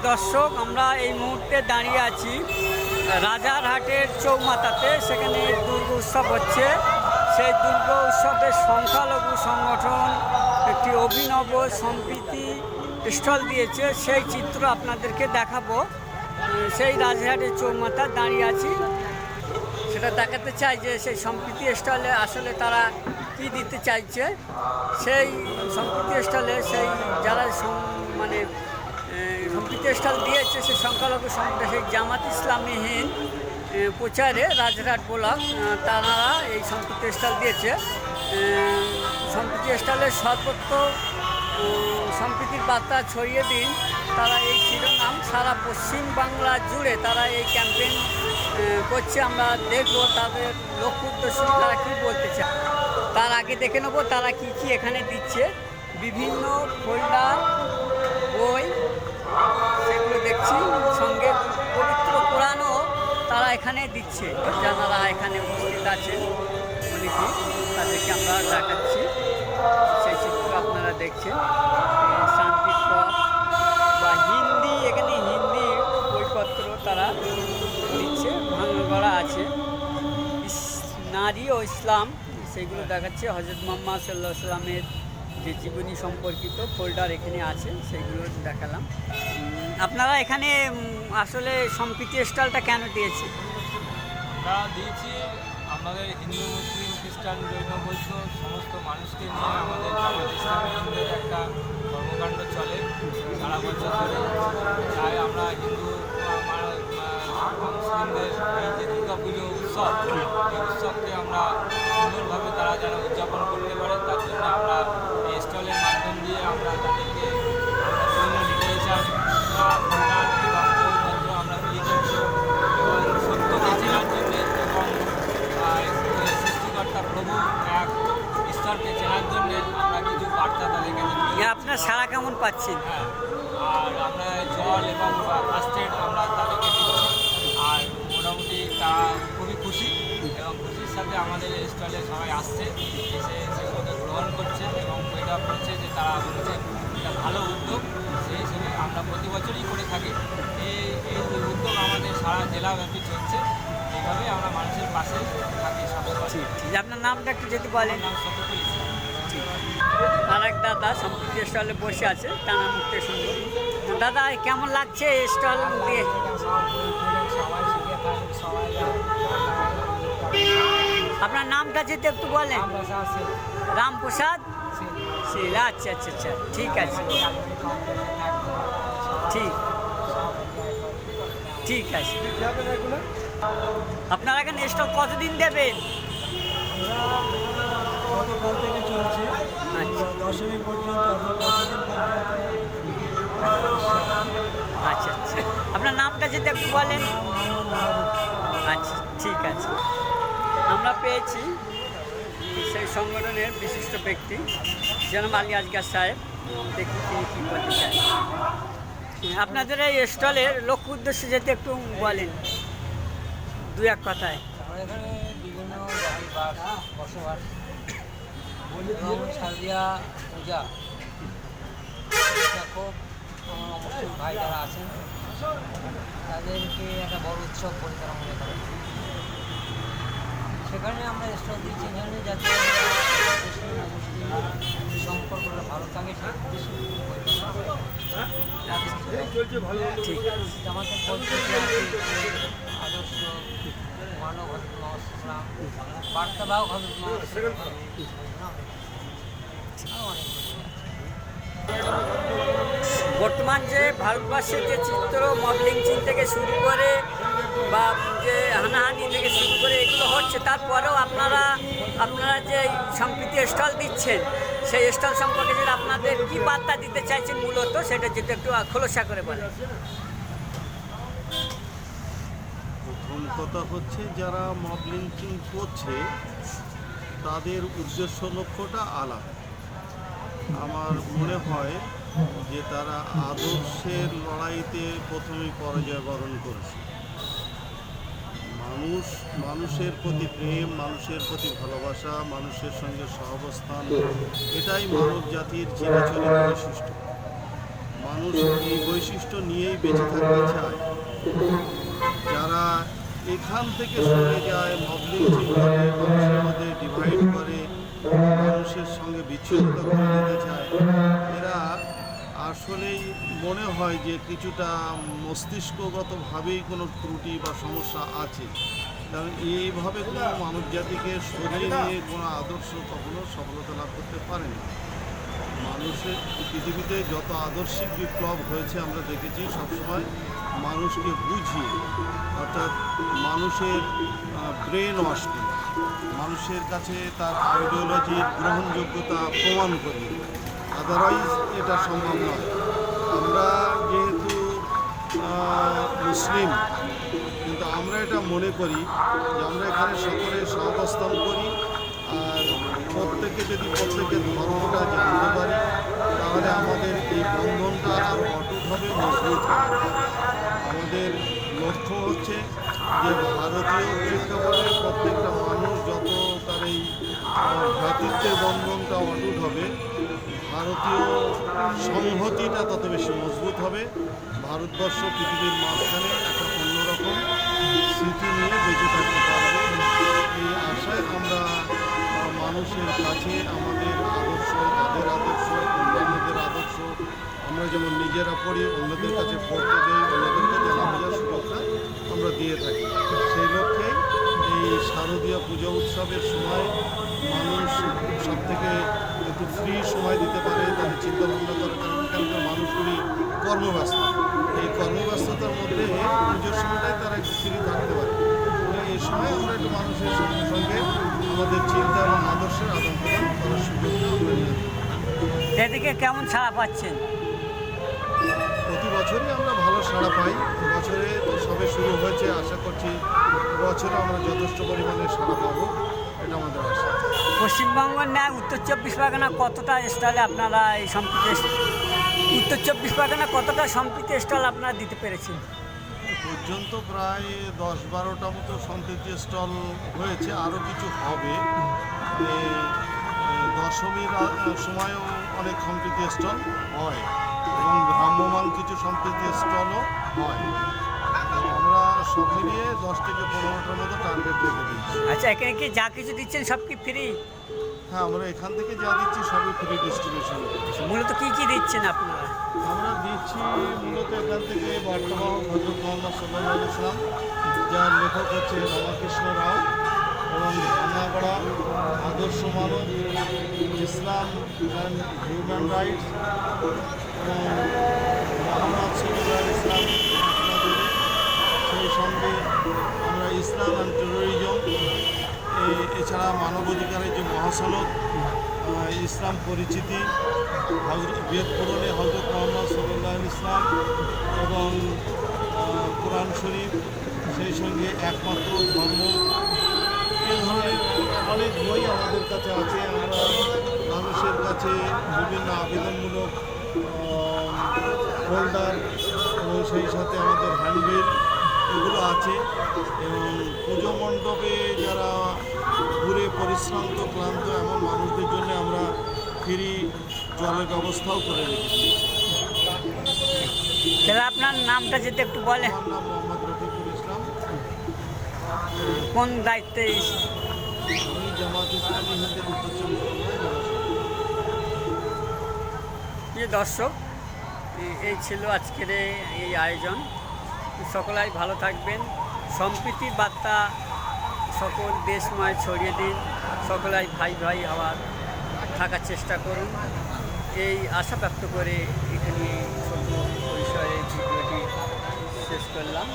দর্শক, আমরা এই মুহূর্তে দাঁড়িয়ে আছি রাজারহাটের চৌমাথাতে। সেখানে দুর্গ উৎসব হচ্ছে। সেই দুর্গ উৎসবের সংখ্যালঘু সংগঠন একটি অভিনব সম্প্রীতি স্টল দিয়েছে, সেই চিত্র আপনাদেরকে দেখাবো। সেই রাজারহাটের চৌমাথা দাঁড়িয়ে আছি, সেটা দেখাতে চাই যে সেই সম্প্রীতি স্টলে আসলে তারা কি দিতে চাইছে। সেই সম্প্রীতি স্টলে সেই যারা মানে সম্প্রীতি স্টল দিয়েছে সেই সংখ্যালঘু সংগঠন, সেই জামাত ইসলামীহীন প্রচারে রাজারহাট ব্লক তারা এই সম্প্রীতি স্টল দিয়েছে। সম্প্রীতি স্টলের সর্বত্র সম্প্রীতির বার্তা ছড়িয়ে দিন, তারা এই শিরোনাম সারা পশ্চিমবাংলা জুড়ে তারা এই ক্যাম্পেইন করছে। আমরা দেখবো তাদের লক্ষ্য উদ্দেশ্য তারা কী বলতে চায়। তার আগে দেখে নেবো তারা কী কী এখানে দিচ্ছে। বিভিন্ন ফোল্ডার, বই, সেগুলো দেখছি। সঙ্গে পবিত্র কোরআনও তারা এখানে দিচ্ছে। যারা এখানে উপস্থিত আছেন অনেকেই, তাদেরকে আমরা দেখাচ্ছি। সেই চিত্র আপনারা দেখছেন। শান্তির পথ বা হিন্দি, এখানে হিন্দি বইপত্র তারা দিচ্ছে। ভাঙা আছে নারী ও ইসলাম, সেইগুলো দেখাচ্ছে। হজরত মুহাম্মদ সাল্লাল্লাহু আলাইহি ওয়াসাল্লামের যে জীবনী সম্পর্কিত ফোল্ডার এখানে আছে, সেইগুলো দেখালাম। আপনারা এখানে আসলে সম্প্রীতি স্টলটা কেন দিয়েছে? আমরা দিয়েছি আমাদের হিন্দু, মুসলিম, খ্রিস্টান, জৈন, বৌদ্ধ সমস্ত মানুষকে নিয়ে আমাদের জামাত ইসলামীদের একটা কর্মকাণ্ড চলে সারা বছর ধরে। তাই আমরা হিন্দু মুসলিমদের এই যে দুর্গা পুজো উৎসব, এই উৎসবকে আমরা সুন্দরভাবে তারা যেন উদযাপন করতে পারে, তার জন্য আমরা এই স্টলের মাধ্যম দিয়ে আমরা তাদেরকে লিটারেচার এবং বইপত্র আমরা বিলি করছি এবং সত্যকে চেনার জন্যে এবং সৃষ্টিকর্তা প্রভু এক ঈশ্বরকে চেনার জন্যে আমরা কিছু বার্তা তাদেরকে দিচ্ছি। আপনার সারা কেমন পাচ্ছেন? হ্যাঁ, আর আমরা জল এবং ফার্স্ট এড আমরা তাদেরকে দিচ্ছি। আর মোটামুটি তারা খুবই খুশি এবং খুশির সাথে আমাদের স্টলে সবাই আসছে, এসে সেগুলোকে গ্রহণ করছে এবং এটা করছে যে তারা বলছে এটা ভালো উদ্যোগ। সেই হিসেবে আমরা প্রতি বছরই করে থাকি। এই উদ্যোগ আমাদের সারা জেলাব্যাপী চলছে। এইভাবে আমরা মানুষের পাশে থাকি সবসময়। আপনার নামটা একটু যদি বলেন। নাম সত্যি। আর এক দাদা সম্প্রীতি স্টলে বসে আছে, টানা মুক্তি সুন্দর। দাদা, কেমন লাগছে স্টল দিয়ে? আপনার নামটা যদি একটু বলেন। রামপ্রসাদ শীল। আচ্ছা আচ্ছা আচ্ছা, ঠিক আছে, ঠিক আছে। আপনারা এখানে স্টল কতদিন দেবেন? গতকাল থেকে চলছে, দশমী পর্যন্ত। আচ্ছা আচ্ছা, আপনার নামটা যদি একটু বলেন। আচ্ছা, ঠিক আছে। আমরা পেয়েছি সেই সংগঠনের বিশিষ্ট ব্যক্তি জনাব আলী আসগার সাহেব। দেখি তিনি কী করতে চান। আপনাদের এই স্টলের লক্ষ্য উদ্দেশ্য যদি একটু বলেন দু এক কথায়। আমরা এখানে বিভিন্ন বসবাস এবং শারদীয়া পূজা, খুব আমার মুসলিম ভাই যারা আছেন তাদেরকে একটা বড় উৎসব পরিচালনা করে। সেখানে আমরা স্টল দিচ্ছি এখানে যাতে মুসলিম সম্পর্কটা ভালো থাকে। ঠিক আমাদের পদ্ধতি আদর্শ মানব ইসলাম বার্তাবাহক বর্তমান যে ভারতবর্ষের যে চিত্র, মডেলিং চিন থেকে শুরু করে বা যে হানাহানি থেকে শুরু করে এগুলো হচ্ছে, তারপরেও আপনারা যে সম্প্রীতি স্টল দিচ্ছেন, সেই স্টল সম্পর্কে যদি আপনাদের কী বার্তা দিতে চাইছেন মূলত, সেটা যদি একটু খোলসা করে বলেন। প্রথম কথা হচ্ছে, যারা মব লিঞ্চিং করছে তাদের উদ্দেশ্য লক্ষ্যটা আলাদা। আমার মনে হয় যে তারা আদর্শের লড়াইতে প্রথমেই পরাজয় বরণ করেছে। মানুষের প্রতি প্রেম, মানুষের প্রতি ভালোবাসা, মানুষের সঙ্গে সহাবস্থান, এটাই মানব জাতির চিরাচরিত বৈশিষ্ট্য। মানুষ এই বৈশিষ্ট্য নিয়েই বেঁচে থাকতে চায়। যারা এখান থেকে সরে যায়, মবলিঞ্চিং করে, মানুষের মধ্যে ডিভাইড করে, মানুষের সঙ্গে বিচ্ছিন্নতা করে দিতে চায়, এরা আসলেই মনে হয় যে কিছুটা মস্তিষ্কগতভাবেই কোনো ত্রুটি বা সমস্যা আছে। কারণ এইভাবে কোনো মানব জাতিকে সরিয়ে নিয়ে কোনো আদর্শ কখনো সফলতা লাভ করতে পারে না। মানুষের পৃথিবীতে যত আদর্শিক বিপ্লব হয়েছে আমরা দেখেছি সবসময় মানুষকে বুঝিয়ে, অর্থাৎ মানুষের ব্রেন ওয়াশ করে, মানুষের কাছে তার আইডিওলজির গ্রহণযোগ্যতা প্রমাণ করি, আদারওয়াইজ এটা সম্ভব নয়। আমরা যেহেতু মুসলিম, কিন্তু আমরা এটা মনে করি যে আমরা এখানে সকলে সহাবস্থান করি, আর প্রত্যেকে যদি প্রত্যেকের ধর্মটা জানতে পারি তাহলে আমাদের এই বন্ধনটা আরও অটুট হবে, মজবুত হবে। আমাদের লক্ষ্য হচ্ছে যে ভারতীয় প্রেক্ষাপটে প্রত্যেকটা মানুষ যত তার এই ভ্রাতৃত্বের বন্ধনটা অটুট হবে, ভারতীয় সংহতিটা তত বেশি মজবুত হবে। ভারতবর্ষ পৃথিবীর মাঝখানে একটা অন্যরকম স্মৃতি নিয়ে বেঁচে থাকতে পারবে। এই আশায় আমরা মানুষের কাছে আমাদের আদর্শ, তাদের আদর্শ, অন্যান্যদের আদর্শ আমরা যেমন নিজেরা পড়ি, অন্যদের কাছে পড়তে দেই, অন্যদেরকে জানা বোঝার সুযোগটা আমরা দিয়ে থাকি। সেই লক্ষ্যে এই শারদীয় পুজো উৎসবের সময় মানুষ সব থেকে একটু ফ্রি সময় দিতে পারে, তাদের চিন্তাভাবনা করে। কারণ এখানকার মানুষগুলি কর্মব্যস্ত, এই কর্মব্যস্ততার মধ্যে পুজোর সময়টাই তারা একটু ফ্রি থাকতে পারে। এই সময় আমরা একটু মানুষের সঙ্গে সঙ্গে আমাদের চিন্তা এবং আদর্শের আদান প্রদান করার সুযোগটা আমরা নিয়ে থাকি। এদিকে কেমন ছাড়া পাচ্ছেন? প্রতি বছরই আমরা ভালো সাড়া পাই। বছরে তো সবে শুরু হয়েছে, আশা করছি বছরে আমরা যথেষ্ট পরিমাণে সাড়া পাবো, এটা আমাদের আশা। পশ্চিমবঙ্গের ন্যায় উত্তর চব্বিশ পরগনা কতটা স্টলে আপনারা এই সম্প্রীতি, উত্তর চব্বিশ পরগনা কতটা সম্প্রীতি স্টল আপনারা দিতে পেরেছেন? পর্যন্ত প্রায় 10-12টা মতো সম্প্রীতি স্টল হয়েছে, আরও কিছু হবে। দশমীর সময়ও অনেক সম্প্রীতি স্টল হয় এবং ভ্রাম্যমান কিছু সম্প্রীতি স্টলও হয়। আমরা সব মিলিয়ে 10 থেকে 15টার মতো টার্গেট রেখে দিচ্ছি। আচ্ছা, এখানে কি যা কিছু দিচ্ছেন সব কি ফ্রি? হ্যাঁ, আমরা এখান থেকে যা দিচ্ছি সবই ফ্রি ডিস্ট্রিবিউশন। মূলত কী কী দিচ্ছেন আপনারা? আমরা দিচ্ছি মূলত এখান থেকে বার্তাবাহক হযরত মুহাম্মদ সাল্লাল্লাহু আলাইহি ওয়াসাল্লাম, যার লেখক হচ্ছে রামকৃষ্ণ রাও, এবং ভাঙাগড়া আদর্শ মানব, ইসলাম অ্যান্ড হিউম্যান রাইটস, এবং মোহাম্মদ শফিউল ইসলাম, সেই সঙ্গে আমরা ইসলাম অ্যান্ড টেরোরিজম, এছাড়া মানবাধিকারের যে মহাসনদ, ইসলাম পরিচিতি, বেদ পুরাণে হযরত মুহাম্মদ সাল্লাল্লাহু আলাইহি ইসলাম এবং কোরআন শরীফ, সেই সঙ্গে একমাত্র ধর্ম, এই ধরনের অনেক বই আমাদের কাছে আছে। আমরা মানুষের কাছে বিভিন্ন আবেদনমূলক ফোল্ডার এবং সেই সাথে আমাদের হ্যান্ডবিল এগুলো আছে। এবং পুজো মণ্ডপে যারা ঘুরে পরিশ্রান্ত ক্লান্ত এমন মানুষদের জন্য আমরা ফ্রি জলের ব্যবস্থাও করে রেখেছি। তাহলে আপনার নামটা যদি একটু বলেন। আমার নাম মোহাম্মদ রফিকুল ইসলাম, কোন দায়িত্বে? আমি জামাত ইসলামী হিন্দের উত্তর চব্বিশ পরগনায় প্রিয় দর্শক, এই ছিল আজকের এই আয়োজন। সকলাই ভালো থাকবেন, সম্প্রীতির বার্তা সকল দেশময় ছড়িয়ে দিন, সকলাই ভাই ভাই হওয়ার থাকার চেষ্টা করুন, এই আশা ব্যক্ত করে এখানে ছোট পরিসরে ভিডিওটি শেষ করলাম।